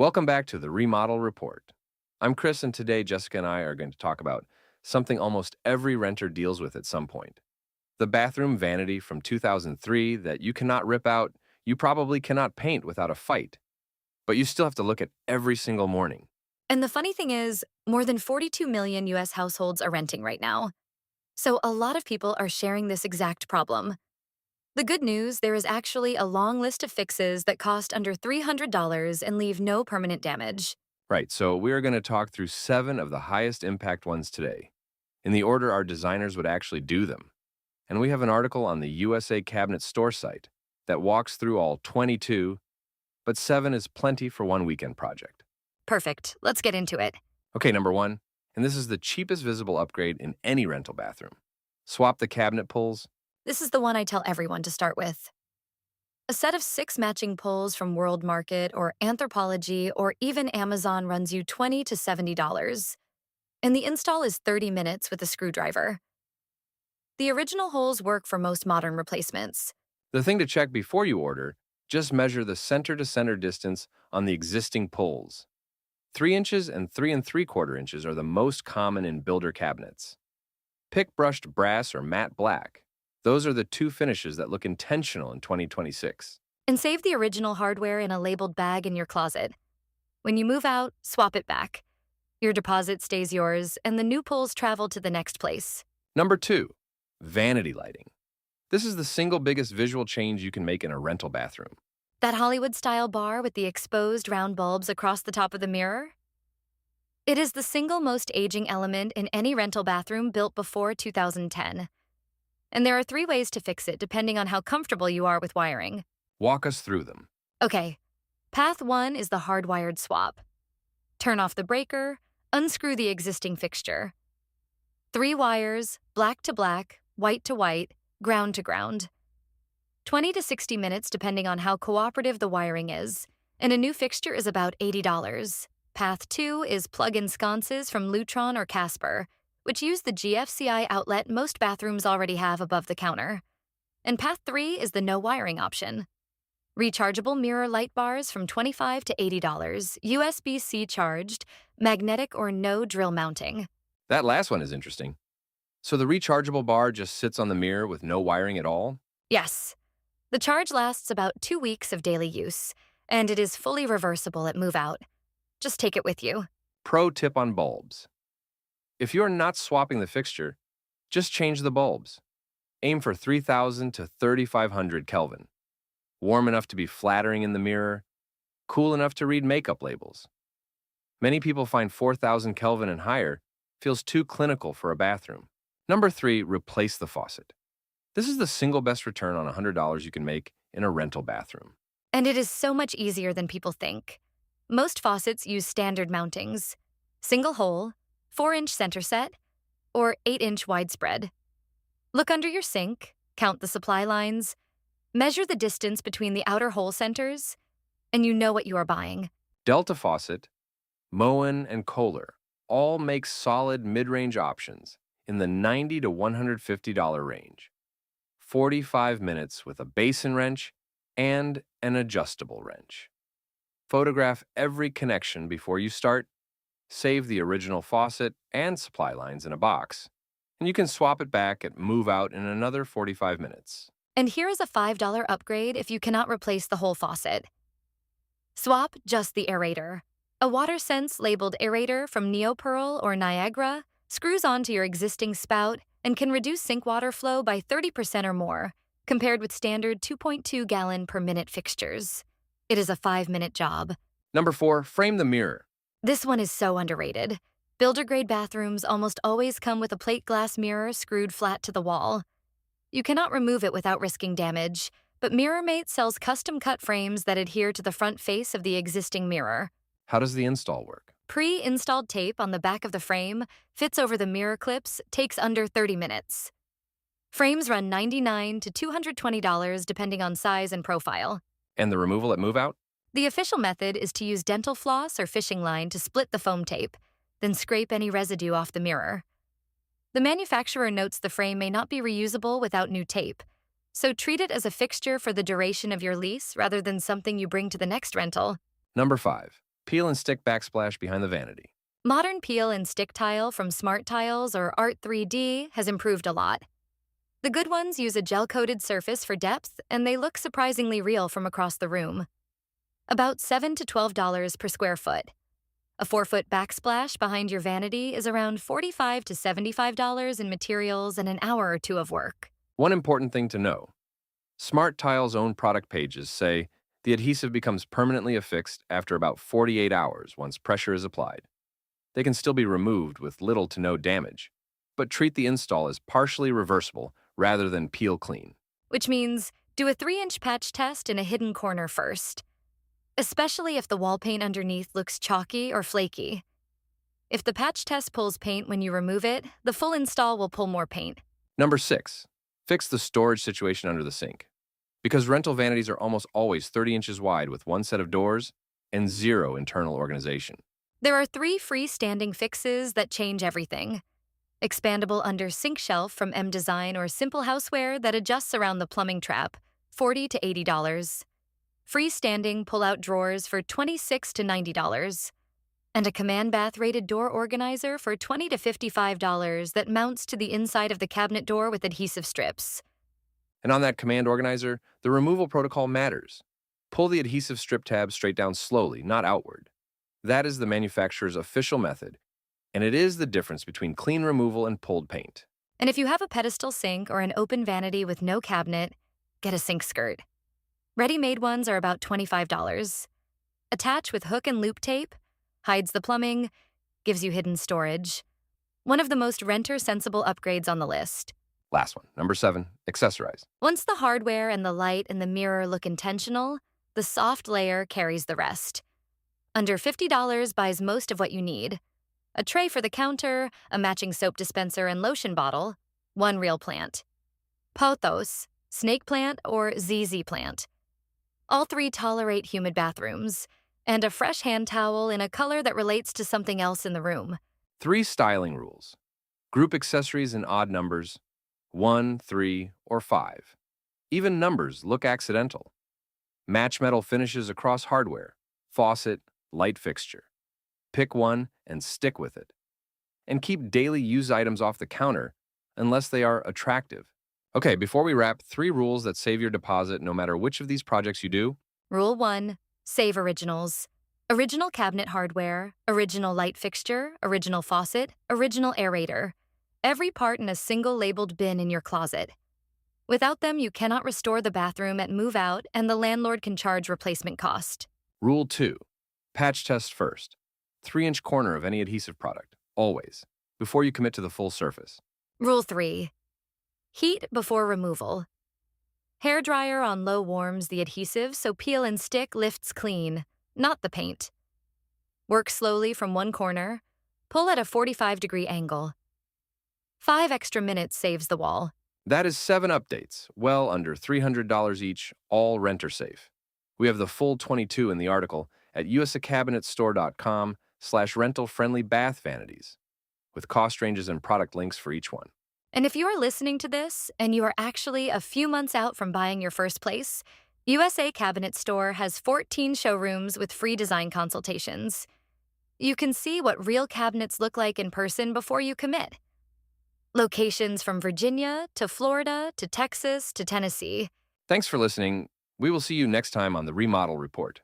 Welcome back to the Remodel Report. I'm Chris, and today Jessica and I are going to talk about something almost every renter deals with at some point. The bathroom vanity from 2003 that you cannot rip out, you probably cannot paint without a fight, but you still have to look at every single morning. And the funny thing is, more than 42 million US households are renting right now. So a lot of people are sharing this exact problem. The good news, there is actually a long list of fixes that cost under $300 and leave no permanent damage. Right, so we are going to talk through 7 of the highest impact ones today, in the order our designers would actually do them. And we have an article on the USA Cabinet Store site that walks through all 22, but 7 is plenty for one weekend project. Perfect. Let's get into it. Okay, number 1, and this is the cheapest visible upgrade in any rental bathroom. Swap the cabinet pulls. This is the one I tell everyone to start with. A set of 6 matching pulls from World Market or Anthropologie or even Amazon runs you $20 to $70. And the install is 30 minutes with a screwdriver. The original holes work for most modern replacements. The thing to check before you order, just measure the center-to-center distance on the existing pulls. 3 inches and 3 3/4 inches are the most common in builder cabinets. Pick brushed brass or matte black. Those are the 2 finishes that look intentional in 2026. And save the original hardware in a labeled bag in your closet. When you move out, swap it back. Your deposit stays yours, and the new pulls travel to the next place. Number 2, vanity lighting. This is the single biggest visual change you can make in a rental bathroom. That Hollywood-style bar with the exposed round bulbs across the top of the mirror? It is the single most aging element in any rental bathroom built before 2010. And there are 3 ways to fix it depending on how comfortable you are with wiring. Walk us through them. Okay, path 1 is the hardwired swap. Turn off the breaker, unscrew the existing fixture. 3 wires, black to black, white to white, ground to ground. 20 to 60 minutes depending on how cooperative the wiring is, and a new fixture is about $80. Path 2 is plug-in sconces from Lutron or Casper, which use the GFCI outlet most bathrooms already have above the counter. And path 3 is the no wiring option. Rechargeable mirror light bars from $25 to $80, USB-C charged, magnetic or no drill mounting. That last one is interesting. So the rechargeable bar just sits on the mirror with no wiring at all? Yes. The charge lasts about 2 weeks of daily use, and it is fully reversible at move-out. Just take it with you. Pro tip on bulbs. If you are not swapping the fixture, just change the bulbs. Aim for 3,000 to 3,500 Kelvin. Warm enough to be flattering in the mirror, cool enough to read makeup labels. Many people find 4,000 Kelvin and higher feels too clinical for a bathroom. Number 3, replace the faucet. This is the single best return on $100 you can make in a rental bathroom. And it is so much easier than people think. Most faucets use standard mountings, single hole, 4-inch center set, or 8-inch widespread. Look under your sink, count the supply lines, measure the distance between the outer hole centers, and you know what you are buying. Delta Faucet, Moen, and Kohler all make solid mid-range options in the $90 to $150 range. 45 minutes with a basin wrench and an adjustable wrench. Photograph every connection before you start, save the original faucet and supply lines in a box, and you can swap it back at move out in another 45 minutes. And here is a $5 upgrade if you cannot replace the whole faucet. Swap just the aerator. A WaterSense labeled aerator from Neopearl or Niagara screws onto your existing spout and can reduce sink water flow by 30% or more, compared with standard 2.2 gallon per minute fixtures. It is a 5-minute job. Number 4, frame the mirror. This one is so underrated. Builder-grade bathrooms almost always come with a plate glass mirror screwed flat to the wall. You cannot remove it without risking damage, but MirrorMate sells custom-cut frames that adhere to the front face of the existing mirror. How does the install work? Pre-installed tape on the back of the frame fits over the mirror clips, takes under 30 minutes. Frames run $99 to $220 depending on size and profile. And the removal at move out? The official method is to use dental floss or fishing line to split the foam tape, then scrape any residue off the mirror. The manufacturer notes the frame may not be reusable without new tape, so treat it as a fixture for the duration of your lease rather than something you bring to the next rental. Number 5, Peel and stick backsplash behind the vanity. Modern peel and stick tile from Smart Tiles or Art 3D has improved a lot. The good ones use a gel-coated surface for depth, and they look surprisingly real from across the room. About $7 to $12 per square foot. A 4-foot backsplash behind your vanity is around $45 to $75 in materials and an hour or two of work. One important thing to know. Smart Tile's own product pages say the adhesive becomes permanently affixed after about 48 hours once pressure is applied. They can still be removed with little to no damage, but treat the install as partially reversible rather than peel clean. Which means do a 3-inch patch test in a hidden corner first, especially if the wall paint underneath looks chalky or flaky. If the patch test pulls paint when you remove it, the full install will pull more paint. Number 6. Fix the storage situation under the sink. Because rental vanities are almost always 30 inches wide with one set of doors and zero internal organization. There are 3 freestanding fixes that change everything. Expandable under sink shelf from M Design or Simple Houseware that adjusts around the plumbing trap, $40 to $80. Freestanding pull-out drawers for $26 to $90. And a command bath rated door organizer for $20 to $55 that mounts to the inside of the cabinet door with adhesive strips. And on that command organizer, the removal protocol matters. Pull the adhesive strip tab straight down slowly, not outward. That is the manufacturer's official method, and it is the difference between clean removal and pulled paint. And if you have a pedestal sink or an open vanity with no cabinet, get a sink skirt. Ready-made ones are about $25. Attach with hook and loop tape, hides the plumbing, gives you hidden storage. One of the most renter-sensible upgrades on the list. Last one, number 7, Accessorize. Once the hardware and the light and the mirror look intentional, the soft layer carries the rest. Under $50 buys most of what you need. A tray for the counter, a matching soap dispenser and lotion bottle, 1 real plant. Pothos, snake plant or ZZ plant. All 3 tolerate humid bathrooms, and a fresh hand towel in a color that relates to something else in the room. 3 styling rules. Group accessories in odd numbers, 1, 3, or 5. Even numbers look accidental. Match metal finishes across hardware, faucet, light fixture. Pick one and stick with it. And keep daily use items off the counter unless they are attractive. Okay, before we wrap, 3 rules that save your deposit no matter which of these projects you do. Rule 1. Save originals. Original cabinet hardware, original light fixture, original faucet, original aerator. Every part in a single labeled bin in your closet. Without them, you cannot restore the bathroom at move-out, and the landlord can charge replacement cost. Rule 2. Patch test first. 3-inch corner of any adhesive product, always, before you commit to the full surface. Rule 3. Heat before removal. Hairdryer on low warms the adhesive so peel and stick lifts clean, not the paint. Work slowly from one corner. Pull at a 45-degree angle. 5 extra minutes saves the wall. That is 7 updates, well under $300 each, all renter safe. We have the full 22 in the article at usacabinetstore.com/rental-friendly bath vanities, with cost ranges and product links for each one. And if you are listening to this and you are actually a few months out from buying your first place, USA Cabinet Store has 14 showrooms with free design consultations. You can see what real cabinets look like in person before you commit. Locations from Virginia to Florida to Texas to Tennessee. Thanks for listening. We will see you next time on the Remodel Report.